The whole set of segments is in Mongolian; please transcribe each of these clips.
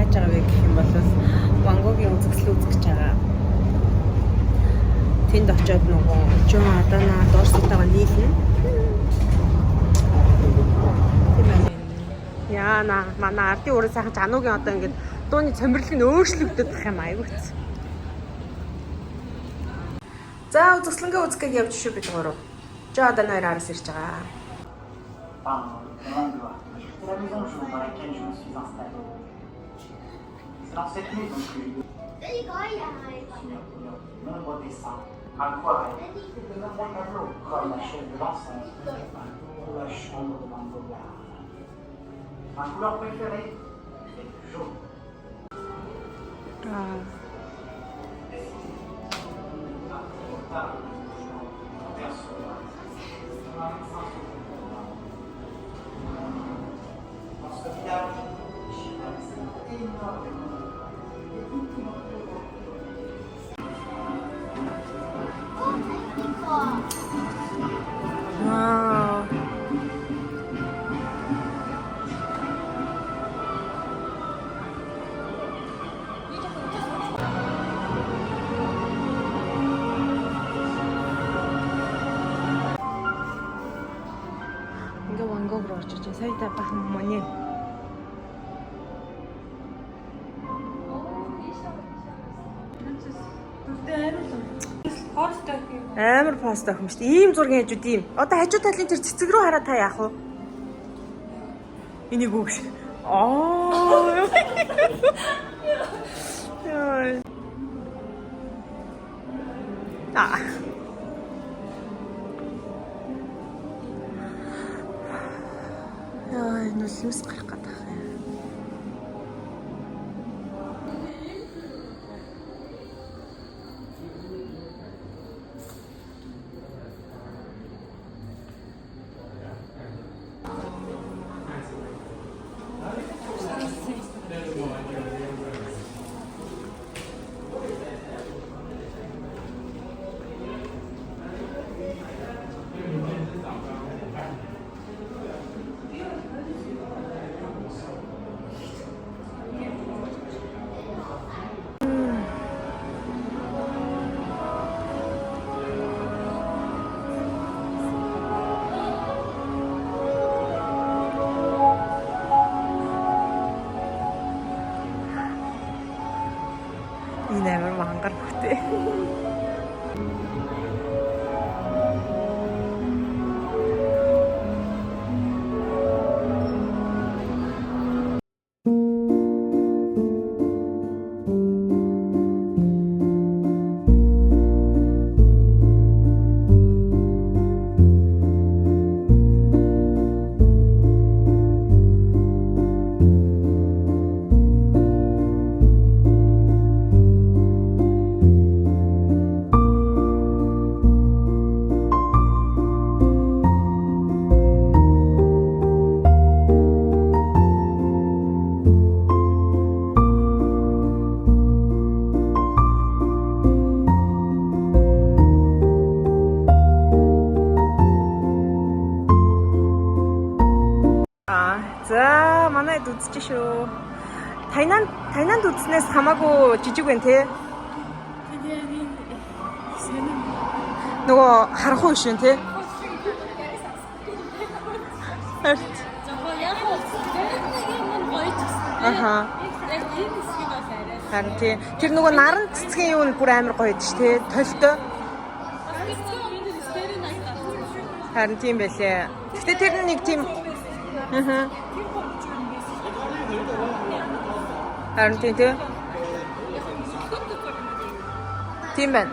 яаж байгаа вэ гэх юм бол Ван Гогийн үзэсгэлэн үзэж байгаа. Тэнд очиод нөгөө Жон Адана Дорситойгоо нийлнэ. Яана манай ардын уран сайхан Жануугийн одоо ингээд дууны цомирлог нь өөрчлөгдөж байгаа юм айгууц. За үзэсгэлэнгээ үзэхийг явж шүү бид гурав. Жон Адана хоёр араас ирж байгаа. C'est la maison jaune dans laquelle je me suis installée. C'est dans cette maison que j'ai de nombreux dessins, aquarelles, de nombreux tableaux, comme la chaise de l'enceinte ou la chambre de Van Gogh. Ma couleur préférée est le jaune. Dans ce village, j'ai passé énormément de temps. Et tout mon Wow. Ингээ Ван Гог руу очиж сая та бахан моне. Амар пост авах юм шүү дээ. Ийм зураг хийж үт ийм. Одоо хажуу талын тэр цэцэг рүү хараа та яах вэ? Энийг үгүй. Яа. Яа, нүлмэс гарах гэдэг юм. Энэ амар мангар хөтэй. За манайд үзэж шүү. Тайнанд үзснээс хамаагүй жижиг байна те. Нөгөө харахгүй шин те. Аха. Тэр нөгөө наран цэцгийн юу бүр амар гоё дээ те. Толтой. Харин тийм байлээ. Гэтэ тэр нэг тийм харин тийм байна.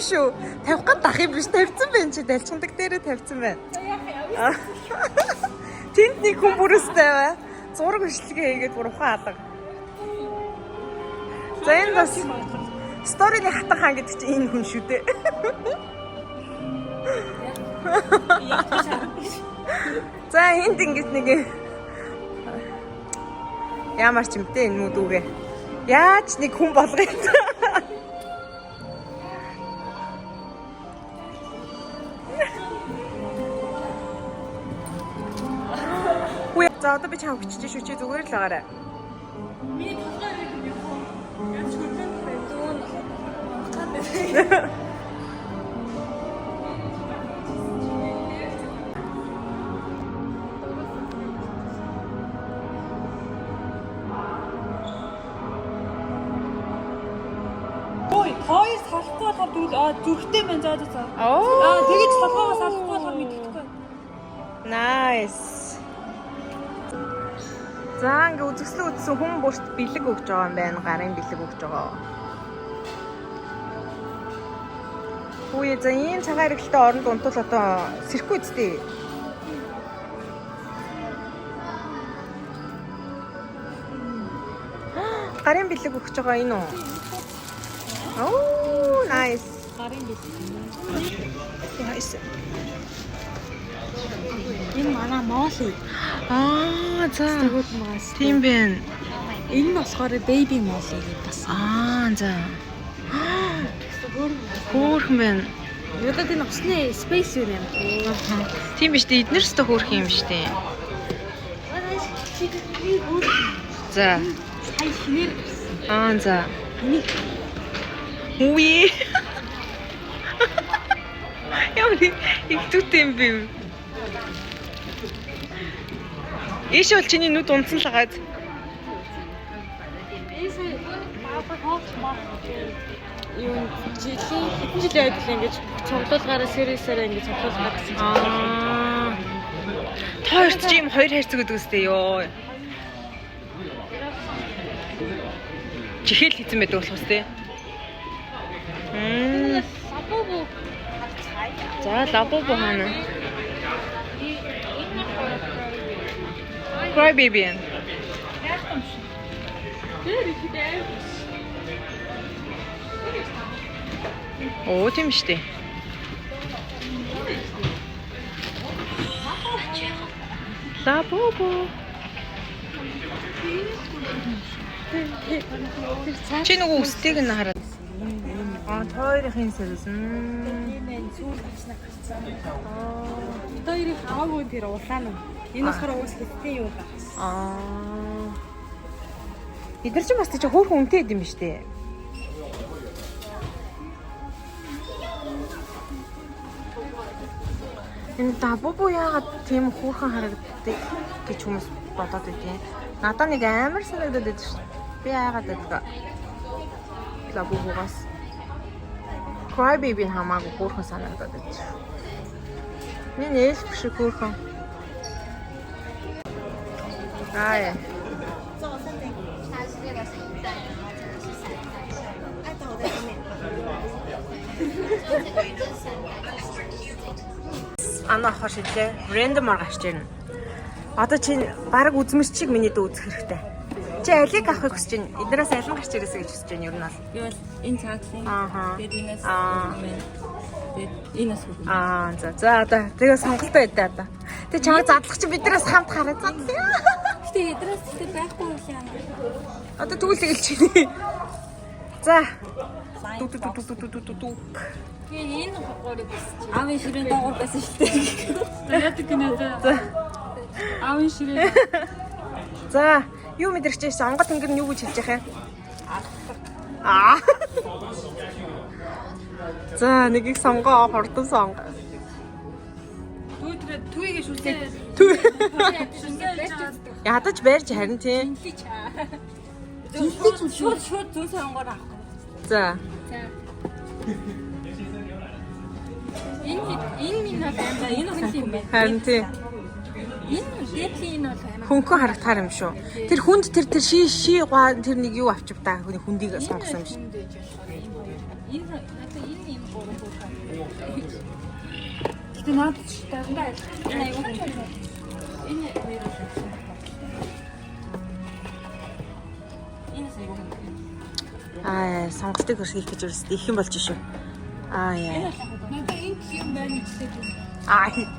шүү. Тавих гад ах юм биш тавьсан байна чи дэлчгандаг дээрээ тавьсан байна. Тэнд нэг хүн бүрээстэй бай. Зураг бичлэгээ хийгээд бүр ухаан алга. За энэ бас сторины хатан хаан гэдэг чинь энэ хүн шүү дээ. За энд ингэж нэг ямар ч юм бэ энэ нүдүүгээ. Яаж нэг хүн болгоё. Үе за одоо би чам хүчиж шүү чи зүгээр л байгаарай. Миний толгой ирэх юм яах вэ? Яаж хүртэн байна? Хоёр салахгүй болохоор зүрхтэй байна заа заа. Тэгээд толгоогоо салахгүй болохоор мэдчихгүй. Nice. За ингээ үзэсгэлэн үзсэн хүн бүрт бэлэг өгч байгаа юм байна. Гарын бэлэг өгч байгаа. Үе за ийм цагаан хэрэглэлтэй оронд унтвал одоо сэрхгүй үстэй. Гарын бэлэг өгч байгаа энэ үү? Oh, nice. Гарын бэлэг. Nice. Энэ манай Молли. За. Тэгвэл маас. Тийм байна. Энэ нь болохоор baby Молли гэдэг бас. За. Хөөрхөн байна. Надад энэ усны space юу юм. Тийм биш үү? Эднэрс тэ хөөрхөн юм биш үү? За. Сая шинээр. За. Үе. Ямар их тутэн юм бэ? Ийш бол чиний нүд унтсан л гаад. Юу хэдэн жил байдаг ингэж цуглуулгаараа сэрээсээрээ ингэж цуглуулгаар гэсэн чинь. Тоорт чи юм хоёр хайрцаг гэдэг үстэй ёо. Чихэл хийсэн байдаг болох үстэй. Лабобо. За лабобо хаана? Cry baby. Оо тийм штэ. Лабобо. Чи нөгөө үстийг нь хараад. Тоорийн сэрсэн. Энэ сүүл авснаа гарцсан. Хоёрыг аваагүй тэр улаан нь. Энэ болохоор уус хиттэй юу байна. Эдгээр чинь бас тийч хөөрхөн үнэтэй юм биш үү? Энэ лабобо яагаад тийм хөөрхөн харагддаг гэж хүмүүс бодоод байдیں۔ Надад нэг амар санагдаад байдаг шүү. Би яагаад гэдэг лабобогоос Cry baby хамаагүй хөөрхөн санагдаад байдаг шүү. Миний эльф шиг хөөрхөн. Яа. Ана хашилээ. Random-аар гарч ирнэ. Одоо чи баг үзмэс чиг миний дөө үзэх хэрэгтэй. Чи алиг авахыг хүсэж байна? Эднээс аль нь гарч ирээсэй гэж хүсэж байна ер нь бол. Юу бол энэ цаатлын. Тэгээд энэс. Тэгээд энэс. За одоо тэгээ сонголтоо өгдөө одоо. Тэг чамайг задлах чи биднээс хамт хараад задлаа. Гэтэ эдрээс тэгтээ байхгүй юм. Одоо тэгвэл гэлч чинь. За. Тэгээ энэ гурыг басчих. Аавын ширээн доогуур байсан шүү дээ. Яадаг гинэ за. Аавын ширээн. За, юу мэдрэгчээс онгод тэнгэр нь юу гэж хэлж яах юм? За, нэгийг сонгоо, хурдан сонго. Түүгээ шүлээ. Ядаж байрч харин тийм. Шууд зүүн сонгоор авах. За. Энэ минь байна. Энэ хүн юм байна. Харин тийм. Энэ дэдлийн бол амар. Хөнгөн харагдахаар юм шүү. Тэр хүнд тэр ши гоо тэр нэг юу авчив та хүний хүндийг сонгосон юм шиг. Энэ надад энэ гурав. Гэтэ наад ч дандаа энэ аюул энэ хоёр Сонголтыг хөрсгөх гэж үрсдээ их юм болж шүү. Яа. надад энэ юм байна гэсэн.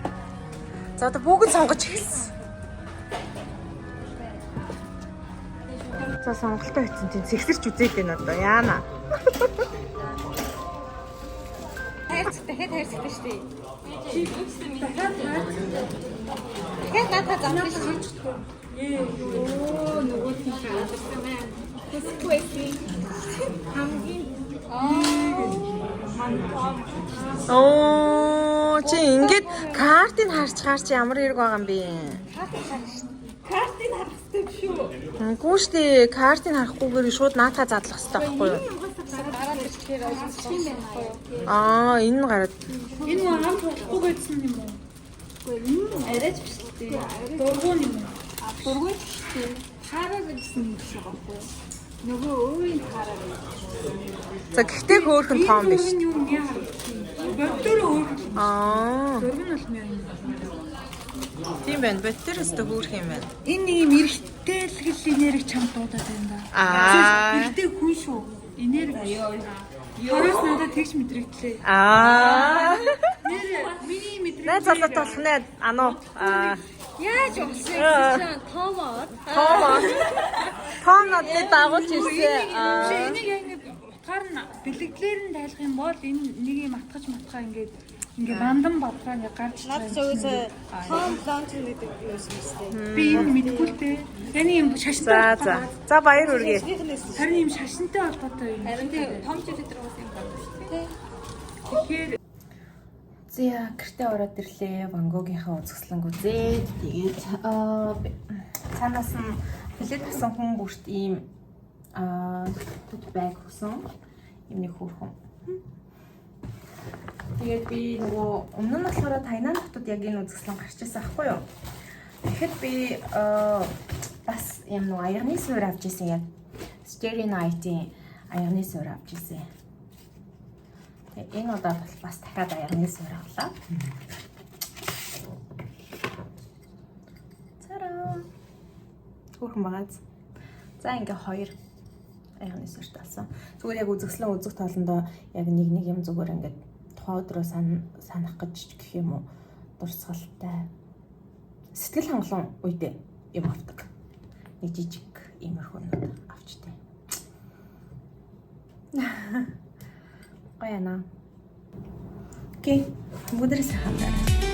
За одоо бүгд сонгож эхэлсэн. За сонголтоо хийсэн тийм зэгсэрч үзээд байна одоо. Яана. Дахиад хайрцагтай шүү дээ. Дахиад надад замлаа шүү. Нөгөө тийм шаардлага байна. Тэсгүй. Хамгийн Чи ингээд картыг харж ямар хэрэг байгаа юм бэ? картыг харах хэрэгтэй шүү. Үгүй шүү дээ. Картыг харахгүйгээр шууд наатаа задлах хэрэгтэй байхгүй юу? Дараа нь ирэхээр ойлгох юм байна. Энэ нь гараад. Энэ нь хамт болохгүй гэсэн юм уу? Үгүй энэ арайч биш үү? Дургуун юм уу? Дургуун шүү. Хараа гэсэн юм шиг байхгүй юу? Нөгөө өөрийн хараа. За гэхдээ хөөхөн том биш. Энэ юм яа? Бодтөр өөр. Дургуун бол мэн. Тийм байна. Бэттерээс тэ хөөх юм байна. Энэ нэг юм эргэтэл энерги чамд дуудаад байна да. Эргэтэй хүн шүү. Энерги. Хоороос надад тэгж мэдрэгдлээ. Миний мэдрэг. Найз залуутай болох нэ ануу. Яаж болсон юм Томоо. Том надад дагуулж ирсэн. Энийг яг утгаар нь бэлэгдлэр нь тайлах юм бол энэ нэг юм атгаж матгаа ингээд бандан бодлоо нэг гарч Наад зөвөөсөө Том Лонтон гэдэг юм шүү дээ. би энэ мэдгүй л дээ. Таны юм шашинтай. За баяр үргээ. Харин юм шашинтай холбоотой юм. Харин Том ч өдөр уусан юм байна шүү дээ. Тэгэхээр За гэртээ ороод ирлээ. Ван Гогийнхаа үзэсгэлэнг үзээд тэгээд цаанаас нь билет авсан хүн бүрт ийм төд байг өгсөн. Ийм нэг хөрхөн. Тэгээд би нөгөө өмнө нь болохоор Тайнан хотод яг энэ үзэсгэлэн гарч ирсэн аахгүй юу. Тэгэхэд би бас юм нөгөө аягны суур авч ирсэн яг Starry Night-ийн аягны суур авч ирсэн. Энэ удаад бол бас дахиад аягны суур авлаа. Цараа. Хөрхөн багаз. За ингээ хоёр аягны суурт алсан. Зүгээр яг үзэсгэлэн үзэх тоолондоо яг нэг юм зүгээр ингээд тухайн өдрөө санах гэж гэх юм уу дурсгалтай сэтгэл хангалуун үедээ юм авдаг. Нэг жижиг иймэрхүүнүүд авчтай. Гоёна. Окей. Бүгдээрээ хамтаа.